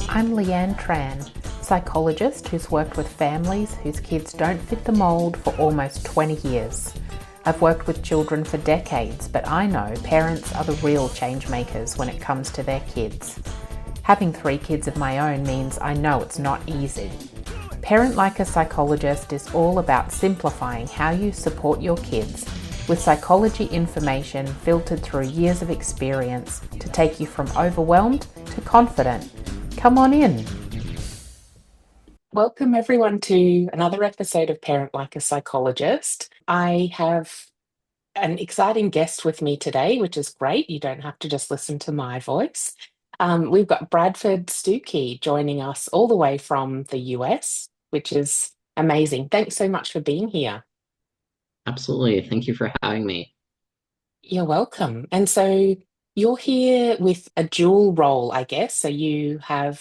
I'm Leanne Tran, psychologist who's worked with families whose kids don't fit the mould for almost 20 years. I've worked with children for decades, but I know parents are the real change makers when it comes to their kids. Having 3 kids of my own means I know it's not easy. Parent Like a Psychologist is all about simplifying how you support your kids with psychology information filtered through years of experience to take you from overwhelmed to confident. Come on in. Welcome everyone to another episode of Parent Like a Psychologist. I have an exciting guest with me today, which is great. You don't have to just listen to my voice. We've got Bradford Stucki joining us all the way from the US, which is amazing. Thanks so much for being here. Absolutely. Thank you for having me. You're welcome. And so you're here with a dual role, I guess. So you are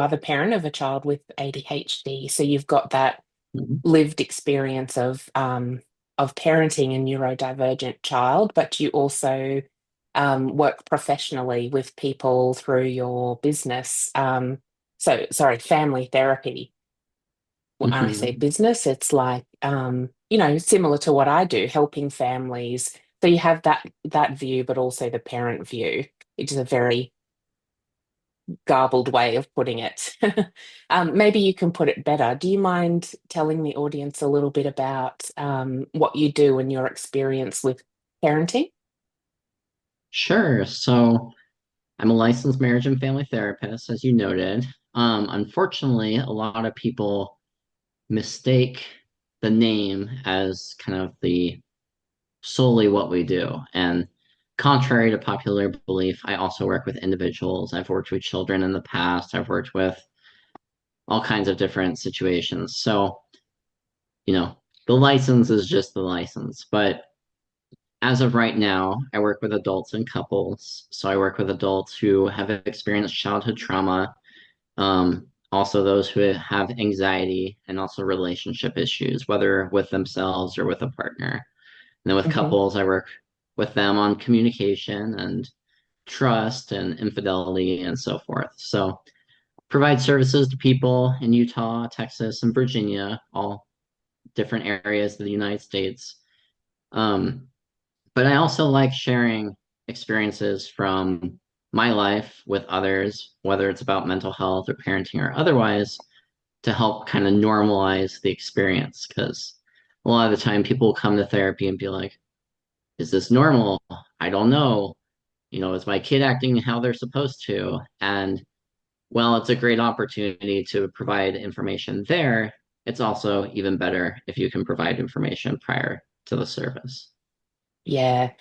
the parent of a child with ADHD. So you've got that Mhm. lived experience of parenting a neurodivergent child, but you also work professionally with people through your business. So sorry, family therapy. When I say Mhm. business, it's like similar to what I do, helping families. So you have that view, but also the parent view, which is a very garbled way of putting it. Maybe you can put it better. Do you mind telling the audience a little bit about what you do and your experience with parenting? Sure. So I'm a licensed marriage and family therapist, as you noted. Unfortunately, a lot of people mistake the name as kind of the solely what we do. And contrary to popular belief, I also work with individuals. I've worked with children in the past. I've worked with all kinds of different situations. So, you know, the license is just the license, but as of right now, I work with adults and couples. So I work with adults who have experienced childhood trauma, also those who have anxiety and also relationship issues, whether with themselves or with a partner. And then with Hmm. couples, I work with them on communication and trust and infidelity and so forth. So provide services to people in Utah, Texas, and Virginia, all different areas of the United States. Um, but I also like sharing experiences from my life with others, whether it's about mental health or parenting or otherwise, to help kind of normalize the experience. Because a lot of the time people come to therapy and be like, is this normal? I don't know. Is my kid acting how they're supposed to? And well, it's a great opportunity to provide information there. It's also even better if you can provide information prior to the service. Yeah,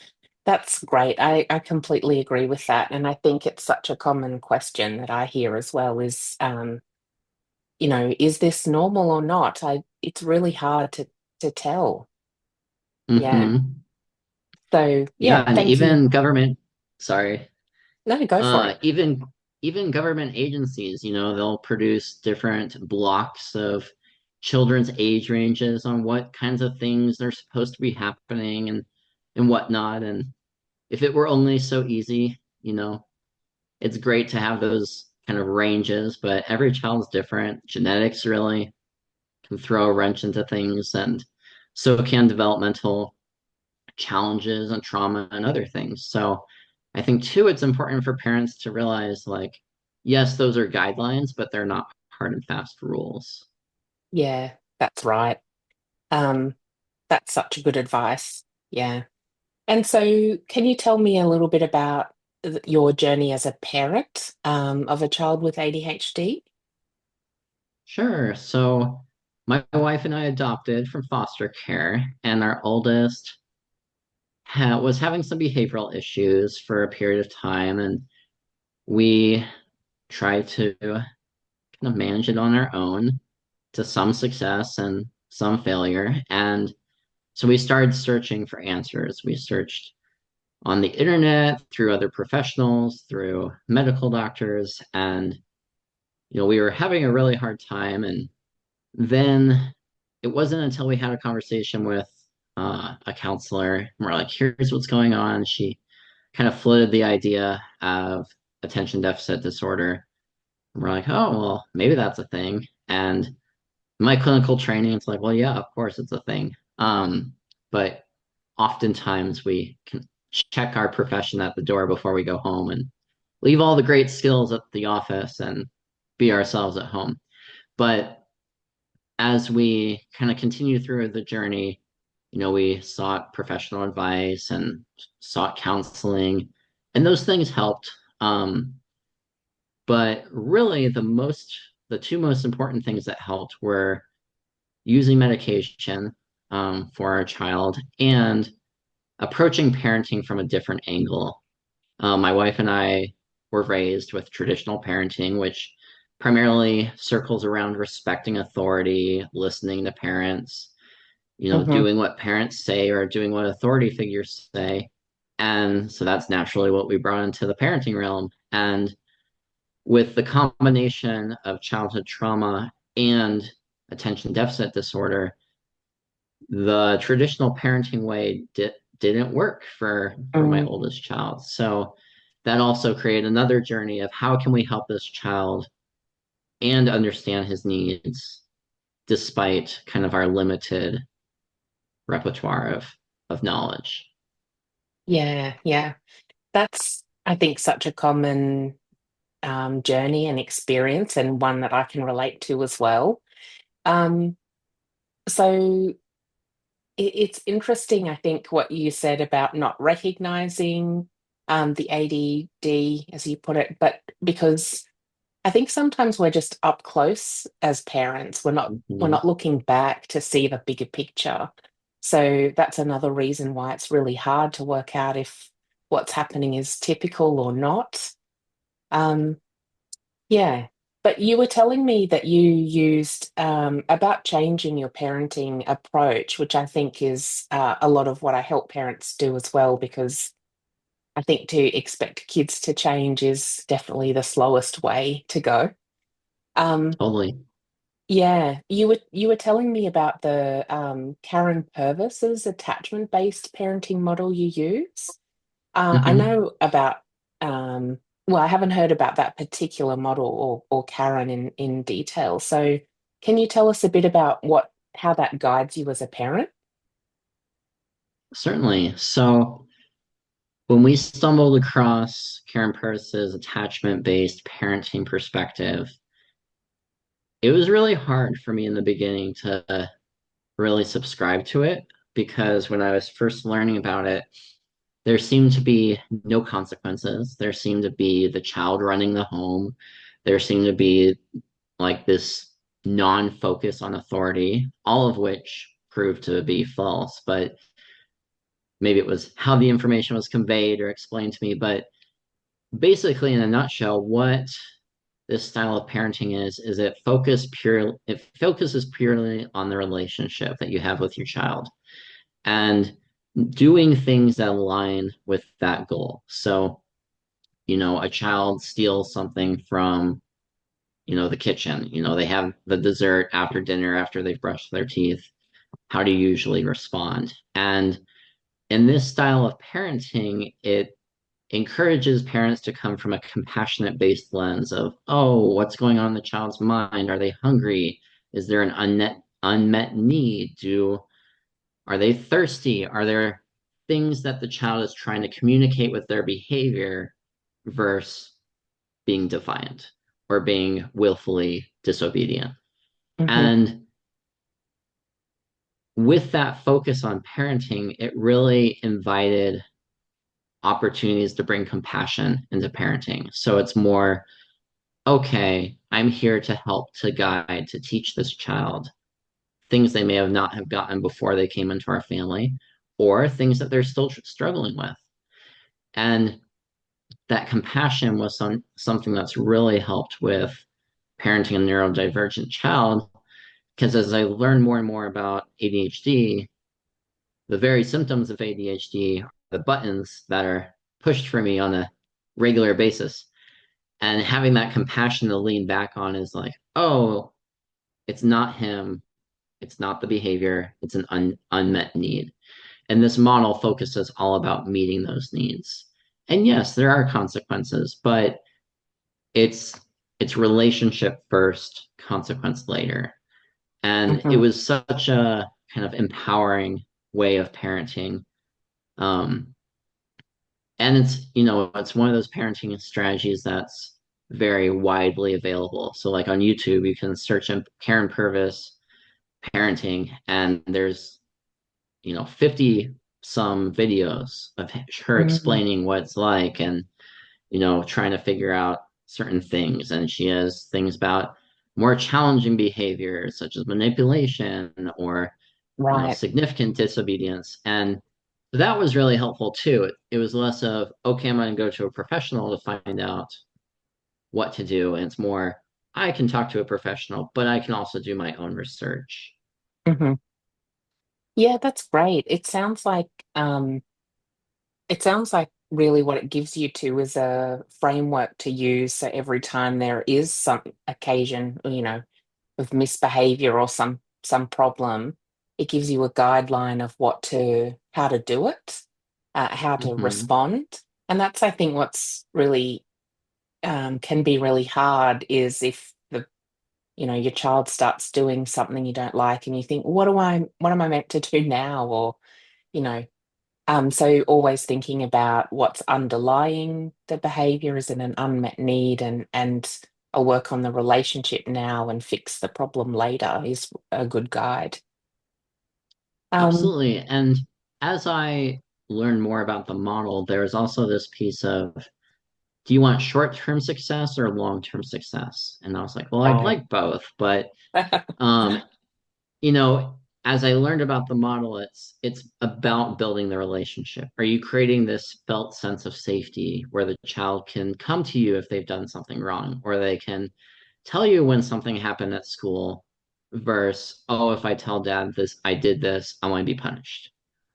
that's great. I completely agree with that. And I think it's such a common question that I hear as well is, is this normal or not? It's really hard to tell. Yeah. Hmm. So Yeah, yeah, and thank you. even government, sorry, No, go for uh, it. even even government agencies, they'll produce different blocks of children's age ranges on what kinds of things are supposed to be happening and whatnot. And if it were only so easy, it's great to have those kind of ranges, but every child's different. Genetics really can throw a wrench into things, and so can developmental challenges and trauma and other things. So I think too, it's important for parents to realize like, yes, those are guidelines, but they're not hard and fast rules. Yeah, that's right. Um, that's such good advice. Yeah. And so, can you tell me a little bit about your journey as a parent of a child with ADHD? Sure. So my wife and I adopted from foster care, and our oldest was having some behavioral issues for a period of time, and we tried to kind of manage it on our own to some success and some failure. And so we started searching for answers. We searched on the internet, through other professionals, through medical doctors, and we were having a really hard time. And then it wasn't until we had a conversation with a counselor, and we're like, "Here's what's going on." She kind of floated the idea of attention deficit disorder, And we're like, oh, well, maybe that's a thing. And my clinical training, it's like, well, yeah, of course it's a thing. But oftentimes we can check our profession at the door before we go home and leave all the great skills at the office and be ourselves at home. But as we kind of continue through the journey, we sought professional advice and sought counseling, and those things helped. But really, the two most important things that helped were using medication for our child and approaching parenting from a different angle. My wife and I were raised with traditional parenting, which primarily circles around respecting authority, listening to parents, Hmm. doing what parents say or doing what authority figures say. And so that's naturally what we brought into the parenting realm. And with the combination of childhood trauma and attention deficit disorder, the traditional parenting way didn't work for my Mm. oldest child. So that also created another journey of how can we help this child and understand his needs despite kind of our limited repertoire of knowledge. Yeah, yeah. That's, I think, such a common journey and experience, and one that I can relate to as well. Um, so it's interesting, I think, what you said about not recognizing the ADD, as you put it, but because I think sometimes we're just up close as parents. We're Mhm. not looking back to see the bigger picture. So that's another reason why it's really hard to work out if what's happening is typical or not. Um, yeah. But you were telling me that you used about changing your parenting approach, which I think is a lot of what I help parents do as well, because I think to expect kids to change is definitely the slowest way to go. Um, Totally. yeah, you were telling me about the Karen Purvis's attachment-based parenting model you use. I Hmm. know about well, I haven't heard about that particular model or Karen in detail. So can you tell us a bit about what how that guides you as a parent? Certainly. So when we stumbled across Karen Purse's attachment-based parenting perspective, it was really hard for me in the beginning to really subscribe to it because when I was first learning about it, there seemed to be no consequences. There seemed to be the child running the home. There seemed to be like this non-focus on authority, all of which proved to be false. But maybe it was how the information was conveyed or explained to me. But basically, in a nutshell, what this style of parenting is it focuses purely on the relationship that you have with your child and doing things that align with that goal. So, a child steals something from, the kitchen. They have the dessert after dinner after they've brushed their teeth. How do you usually respond? And in this style of parenting, it encourages parents to come from a compassionate based lens of, oh, what's going on in the child's mind? Are they hungry? Is there an unmet need? Are they thirsty? Are there things that the child is trying to communicate with their behavior versus being defiant or being willfully disobedient? Hmm. And with that focus on parenting, it really invited opportunities to bring compassion into parenting. So it's more, okay, I'm here to help, to guide, to teach this child things they may have not have gotten before they came into our family, or things that they're still struggling with. And that compassion was something that's really helped with parenting a neurodivergent child. Because as I learned more and more about ADHD, the very symptoms of ADHD are the buttons that are pushed for me on a regular basis. And having that compassion to lean back on is like, oh, it's not him, it's not the behavior, it's an unmet need. And this model focuses all about meeting those needs. And yes, there are consequences, but it's it's relationship first, consequence later. And it Hmm. was such a kind of empowering way of parenting. Um, and it's one of those parenting strategies that's very widely available. So like on YouTube, you can search in Karen Purves parenting, and there's 50 some videos of her Mm. explaining what it's like and trying to figure out certain things. And she has things about more challenging behaviors such as manipulation or Right. significant disobedience. And that was really helpful too. It was less of, okay, I'm going to go to a professional to find out what to do. And it's more, I can talk to a professional, but I can also do my own research. Hmm. Yeah, that's great. It sounds like really what it gives you to is a framework to use. So every time there is some occasion, of misbehavior or some problem, it gives you a guideline of how to do it, how to Hmm. respond. And that's, I think, what's really can be really hard is if your child starts doing something you don't like and you think, what am I meant to do now? Or, you know, so always thinking about what's underlying the behavior, is it an unmet need, and I'll work on the relationship now and fix the problem later is a good guide. Um, Absolutely. And as I learn more about the model, there's also this piece of, do you want short-term success or long-term success? And I was like, well, I'd right. like both, but um, you know, as I learned about the model, it's about building the relationship. Are you creating this felt sense of safety where the child can come to you if they've done something wrong, or they can tell you when something happened at school, versus, oh, if I tell dad this, I did this, I'm going to be punished,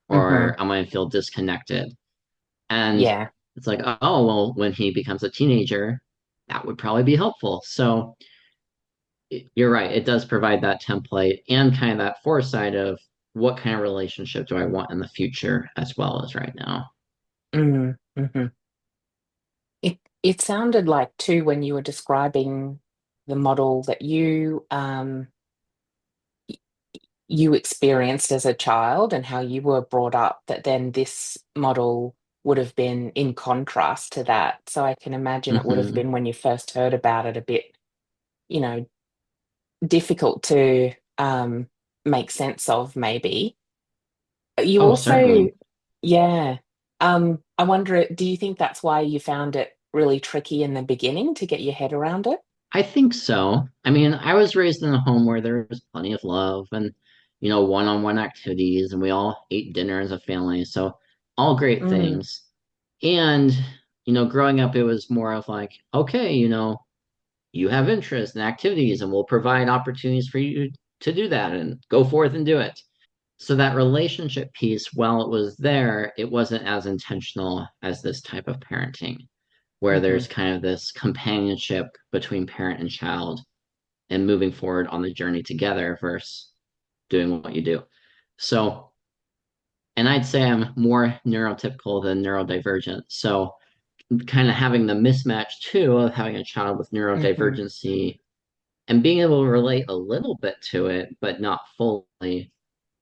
Hmm. or I'm going to feel disconnected. And Yeah. it's like, oh, well, when he becomes a teenager, that would probably be helpful. So you're right. It does provide that template and kind of that foresight of what kind of relationship do I want in the future as well as right now. Mm-hmm. It sounded like too when you were describing the model that you experienced as a child and how you were brought up, that then this model would have been in contrast to that. So I can imagine it would have Hmm. been when you first heard about it a bit, you know, difficult to make sense of, maybe. You Oh, also, certainly. yeah. I wonder, do you think that's why you found it really tricky in the beginning to get your head around it? I think so. I mean, I was raised in a home where there was plenty of love and, one-on-one activities, and we all ate dinner as a family. So, all great Mm, things. And, growing up, it was more of like, okay, you have interests and activities, and we'll provide opportunities for you to do that and go forth and do it. So that relationship piece, while it was there, it wasn't as intentional as this type of parenting, where hmm. there's kind of this companionship between parent and child and moving forward on the journey together versus doing what you do. So, and I'd say I'm more neurotypical than neurodivergent. So, kind of having the mismatch too of having a child with Hmm. neurodivergency and being able to relate a little bit to it, but not fully,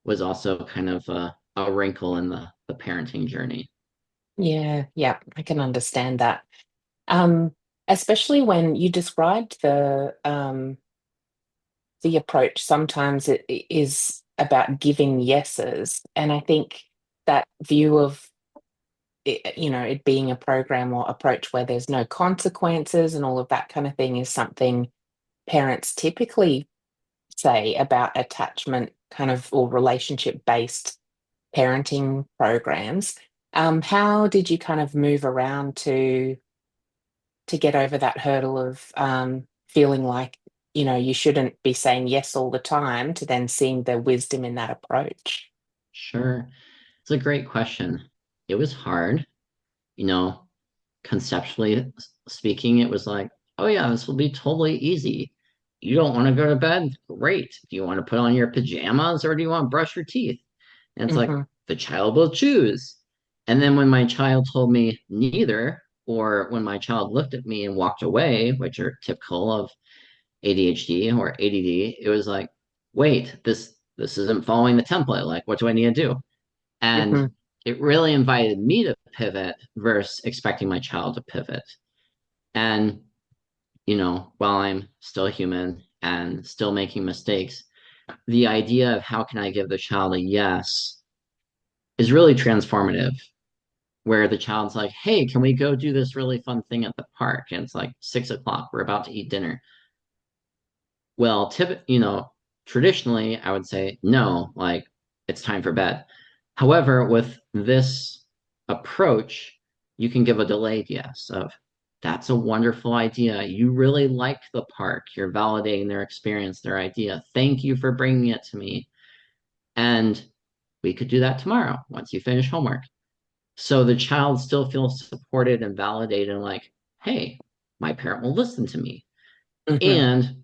was also kind of a wrinkle in the parenting journey. Yeah, yeah, I can understand that. Um, Especially when you described the approach, sometimes it is about giving yeses. And I think that view of it, it being a program or approach where there's no consequences and all of that kind of thing is something parents typically say about attachment kind of or relationship based parenting programs. How did you kind of move around to get over that hurdle of feeling like, you shouldn't be saying yes all the time, to then seeing the wisdom in that approach? Sure. It's a great question. It was hard, you know, conceptually speaking, it was like, oh yeah, this will be totally easy. You don't want to go to bed? Great. Do you want to put on your pajamas or do you want to brush your teeth? And it's like, Hmm. the child will choose. And then when my child told me neither, Or when my child looked at me and walked away, which are typical of ADHD or ADD, it was like, wait, this isn't following the template. Like, what do I need to do? And Hmm. it really invited me to pivot versus expecting my child to pivot. And, while I'm still human and still making mistakes, the idea of how can I give the child a yes is really transformative, where the child's like, hey, can we go do this really fun thing at the park? And it's like 6 o'clock, we're about to eat dinner. Well, traditionally, I would say no, like it's time for bed. However, with this approach, you can give a delayed yes of that's a wonderful idea. You really liked the park. You're validating their experience, their idea. Thank you for bringing it to me. And we could do that tomorrow once you finish homework. So the child still feels supported and validated and like, hey, my parent will listen to me. Hmm. And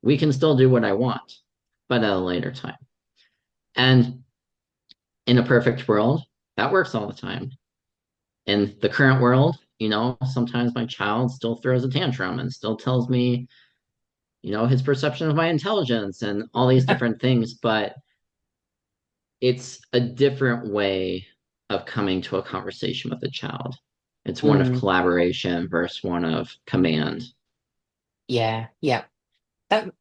we can still do what I want, but at a later time. And in a perfect world, that works all the time. In the current world, sometimes my child still throws a tantrum and still tells me, his perception of my intelligence and all these different things, but it's a different way of coming to a conversation with a child. It's one of Mm. collaboration versus one of command. Yeah, yeah.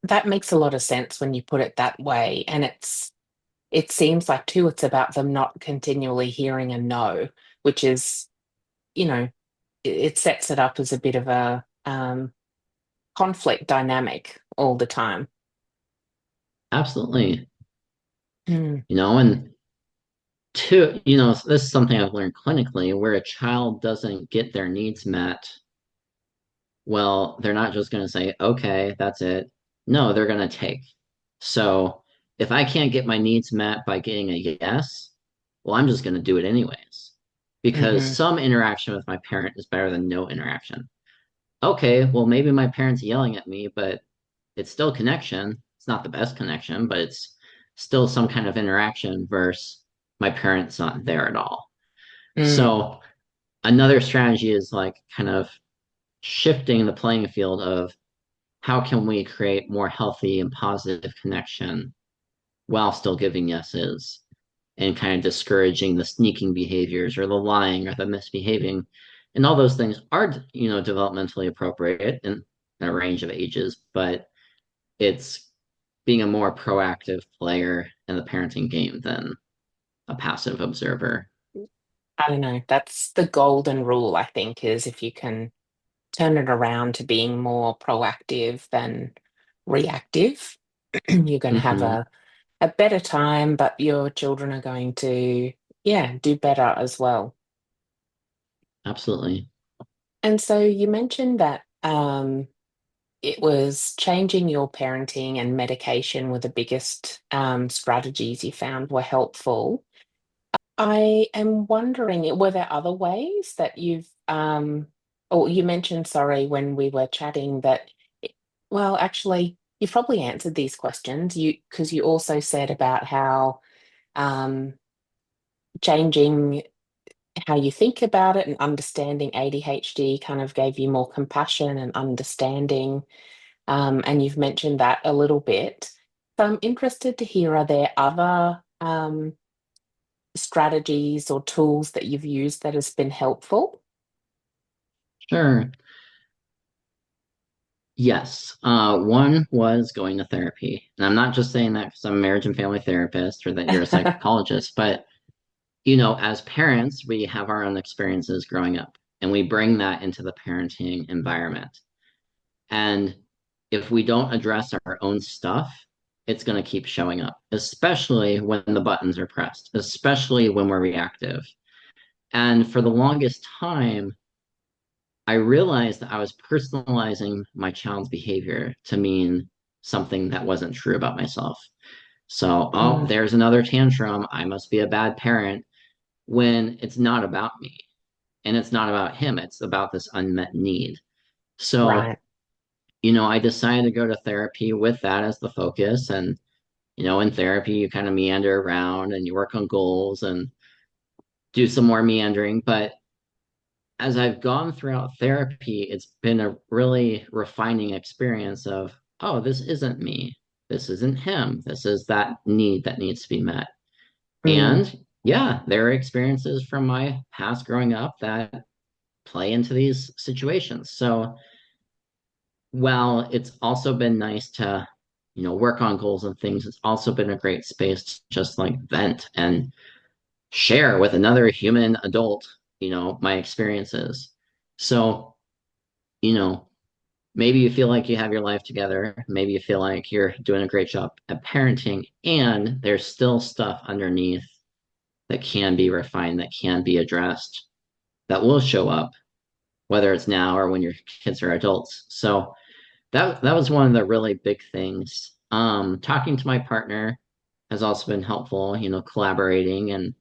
That makes a lot of sense when you put it that way. And it seems like too it's about them not continually hearing a no, which is, you know, it sets it up as a bit of a conflict dynamic all the time. Absolutely. Mm. And two, this is something I've learned clinically where a child doesn't get their needs met. Well, they're not just going to say, okay, that's it. No, they're going to take. So if I can't get my needs met by getting a yes, well, I'm just going to do it anyways. Because Hmm. some interaction with my parent is better than no interaction. Okay, well, maybe my parent's yelling at me, but it's still connection. It's not the best connection, but it's still some kind of interaction versus my parent's not there at all. Mm. So another strategy is like kind of shifting the playing field of how can we create more healthy and positive connection while still giving yeses and kind of discouraging the sneaking behaviors or the lying or the misbehaving. And all those things are, developmentally appropriate in a range of ages, but it's being a more proactive player in the parenting game than a passive observer. I don't know. That's the golden rule, I think, is if you can turn it around to being more proactive than reactive, you're going to have Hmm. a better time, but your children are going to, yeah, do better as well. Absolutely. And so you mentioned that it was changing your parenting and medication were the biggest strategies you found were helpful. I am wondering, were there other ways that or you mentioned, sorry, when we were chatting that, well, actually, you've probably answered these questions. Because you also said about how um, changing how you think about it and understanding ADHD kind of gave you more compassion and understanding. And you've mentioned that a little bit. So I'm interested to hear, are there other strategies or tools that you've used that has been helpful? Sure. Yes. One was going to therapy. And I'm not just saying that because I'm a marriage and family therapist or that you're a psychologist, but as parents, we have our own experiences growing up and we bring that into the parenting environment. And if we don't address our own stuff, it's going to keep showing up, especially when the buttons are pressed, especially when we're reactive. And for the longest time, I realized that I was personalizing my child's behavior to mean something that wasn't true about myself. So, oh, Mm, there's another tantrum. I must be a bad parent when it's not about me and it's not about him. It's about this unmet need. So, right. I decided to go to therapy with that as the focus. And, in therapy, you kind of meander around and you work on goals and do some more meandering. But as I've gone throughout therapy, it's been a really refining experience of, oh, this isn't me. This isn't him. This is that need that needs to be met. Mm, And yeah, there are experiences from my past growing up that play into these situations. So while it's also been nice to, work on goals and things, it's also been a great space to just like vent and share with another human adult, my experiences. So, you know, maybe you feel like you have your life together. Maybe you feel like you're doing a great job at parenting, and there's still stuff underneath that can be refined, that can be addressed, that will show up, whether it's now or when your kids are adults. So that was one of the really big things. Talking to my partner has also been helpful, collaborating and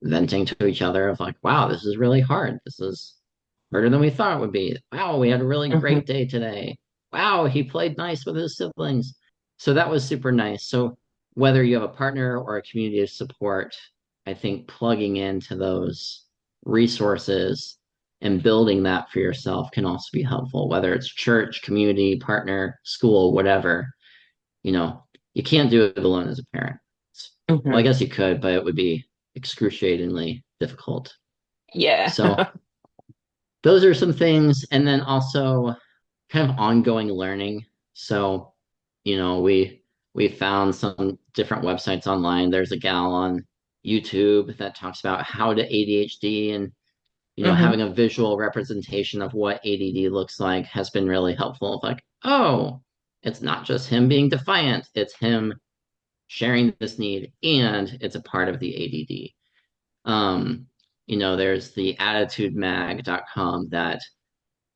venting to each other of like, wow, this is really hard. This is harder than we thought it would be. Wow, we had a really mhm, great day today. Wow, he played nice with his siblings. So that was super nice. So whether you have a partner or a community of support, I think plugging into those resources and building that for yourself can also be helpful, whether it's church, community, partner, school, whatever. You know, you can't do it alone as a parent. Well, I mhm. guess you could, but it would be excruciatingly difficult. Yeah. So those are some things. And then also kind of ongoing learning. So, we found some different websites online. There's a gal on YouTube that talks about how to ADHD, and Hmm. having a visual representation of what ADD looks like has been really helpful. Like, oh, it's not just him being defiant, it's him sharing this need and it's a part of the ADD. Um, there's the attitudemag.com that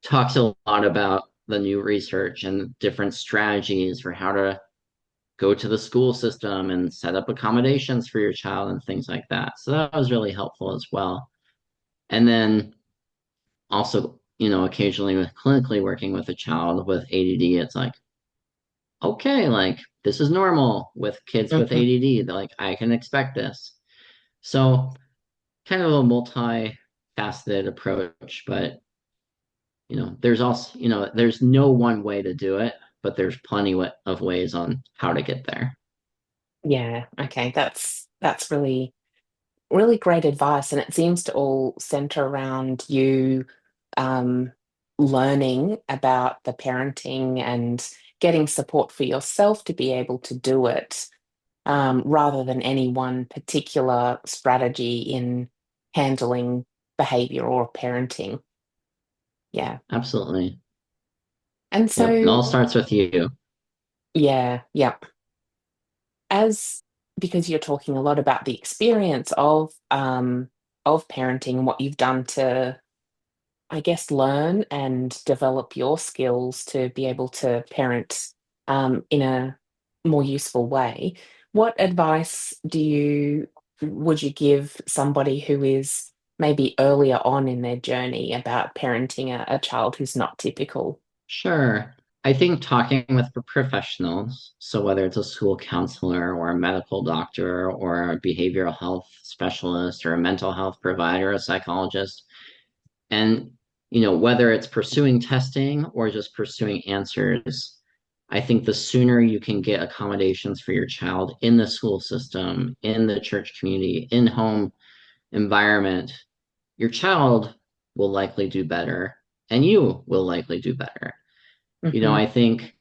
talks a lot about the new research and different strategies for how to go to the school system and set up accommodations for your child and things like that. So that was really helpful as well. And then also, occasionally with clinically working with a child with ADD, it's like, okay, like this is normal with kids with Hmm. ADD. They're like, I can expect this. So kind of a multi-faceted approach, but there's also, there's no one way to do it, but there's plenty of ways on how to get there. Yeah. Okay. That's really really great advice, and it seems to all center around you um, learning about the parenting and getting support for yourself to be able to do it, rather than any one particular strategy in handling behavior or parenting. Yeah. Absolutely. And Yep. It so, all starts with you. yeah, yeah. As because you're talking a lot about the experience of parenting and what you've done to, I guess, learn and develop your skills to be able to parent in a more useful way. What advice would you give somebody who is maybe earlier on in their journey about parenting a child who's not typical? Sure. I think talking with professionals, so whether it's a school counselor or a medical doctor or a behavioral health specialist or a mental health provider, a psychologist, and whether it's pursuing testing or just pursuing answers, I think the sooner you can get accommodations for your child in the school system, in the church community, in home environment, your child will likely do better and you will likely do better. Hmm. I think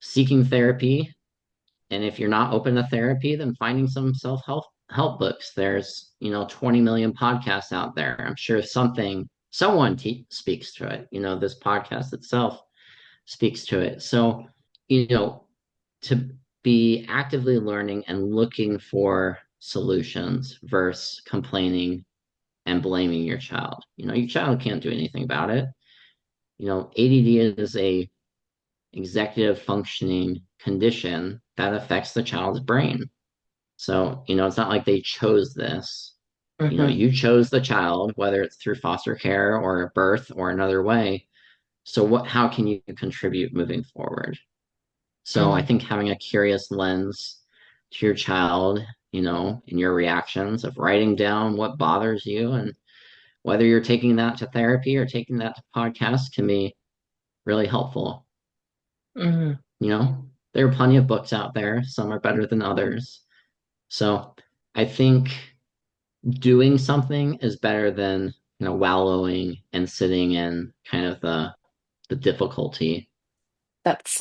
seeking therapy, and if you're not open to therapy, then finding some self-help books. There's, 20 million podcasts out there. I'm sure someone speaks to it. This podcast itself speaks to it. So, you know, to be actively learning and looking for solutions versus complaining and blaming your child. Your child can't do anything about it. ADD is a executive functioning condition that affects the child's brain. So, it's not like they chose this. Hmm. You chose the child, whether it's through foster care or birth or another way. So how can you contribute moving forward? So I Mm. think having a curious lens to your child, in your reactions of writing down what bothers you and whether you're taking that to therapy or taking that to podcasts can be really helpful. Mm. There are plenty of books out there. Some are better than others. So I think doing something is better than, wallowing and sitting in kind of the difficulty. That's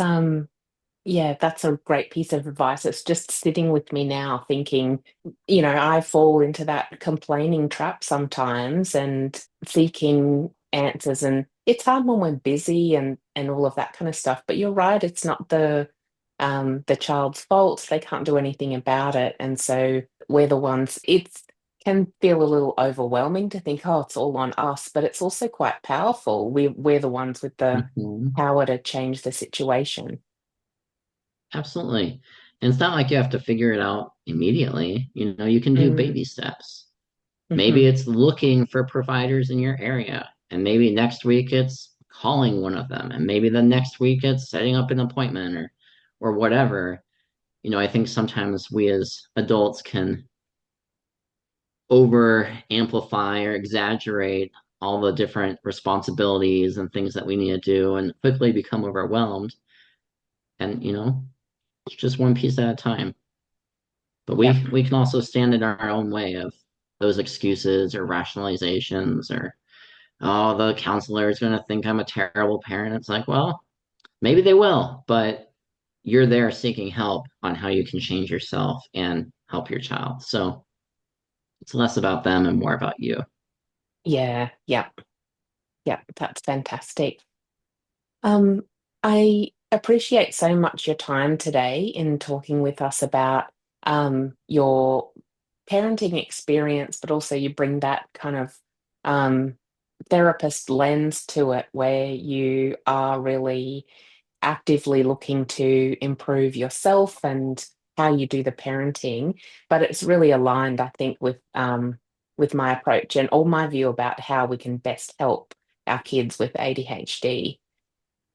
Yeah, that's a great piece of advice. It's just sitting with me now thinking, I fall into that complaining trap sometimes and seeking answers. And it's hard when we're busy and all of that kind of stuff. But you're right, it's not the child's fault. They can't do anything about it. And so we're the ones, it can feel a little overwhelming to think, oh, it's all on us, but it's also quite powerful. We're the ones with the Mhm. power to change the situation. Absolutely. And it's not like you have to figure it out immediately. You can do Mm. baby steps. Maybe Hmm. it's looking for providers in your area. And maybe next week it's calling one of them. And maybe the next week it's setting up an appointment or whatever. I think sometimes we as adults can over amplify or exaggerate all the different responsibilities and things that we need to do and quickly become overwhelmed. And, it's just one piece at a time. But Yep. we can also stand in our own way of those excuses or rationalizations or, oh, the counselor is going to think I'm a terrible parent. It's like, well, maybe they will, but you're there seeking help on how you can change yourself and help your child. So it's less about them and more about you. Yeah. Yep. Yep. That's fantastic. Um, I appreciate so much your time today in talking with us about your parenting experience, but also you bring that kind of um, therapist lens to it where you are really actively looking to improve yourself and how you do the parenting. But it's really aligned, I think, with my approach and all my view about how we can best help our kids with ADHD.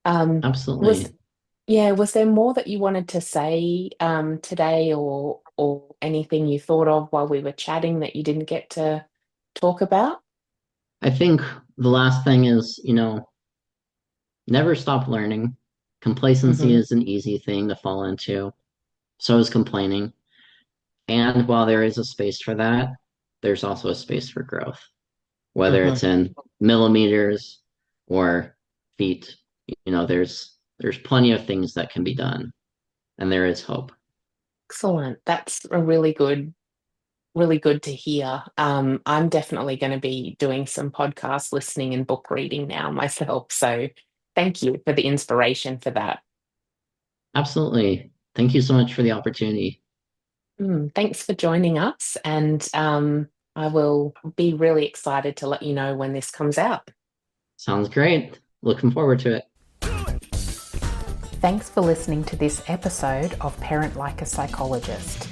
Was Absolutely. Yeah, was there more that you wanted to say today or anything you thought of while we were chatting that you didn't get to talk about? I think the last thing is, never stop learning. Complacency Hmm. is an easy thing to fall into. So is complaining. And while there is a space for that, there's also a space for growth, whether Hmm. it's in millimeters or feet. There's plenty of things that can be done, and there is hope. Excellent. That's really good to hear. I'm definitely going to be doing some podcast listening and book reading now myself. So thank you for the inspiration for that. Absolutely. Thank you so much for the opportunity. Thanks for joining us. And I will be really excited to let you know when this comes out. Sounds great. Looking forward to it. Thanks for listening to this episode of Parent Like a Psychologist.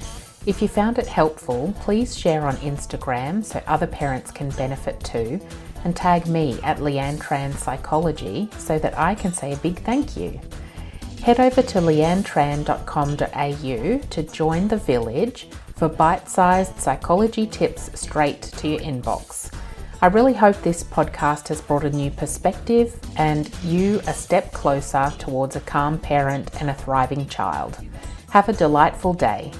If you found it helpful, please share on Instagram so other parents can benefit too, and tag me at Leanne Tran Psychology so that I can say a big thank you. Head over to leannetran.com.au to join the village for bite-sized psychology tips straight to your inbox. I really hope this podcast has brought a new perspective and you a step closer towards a calm parent and a thriving child. Have a delightful day.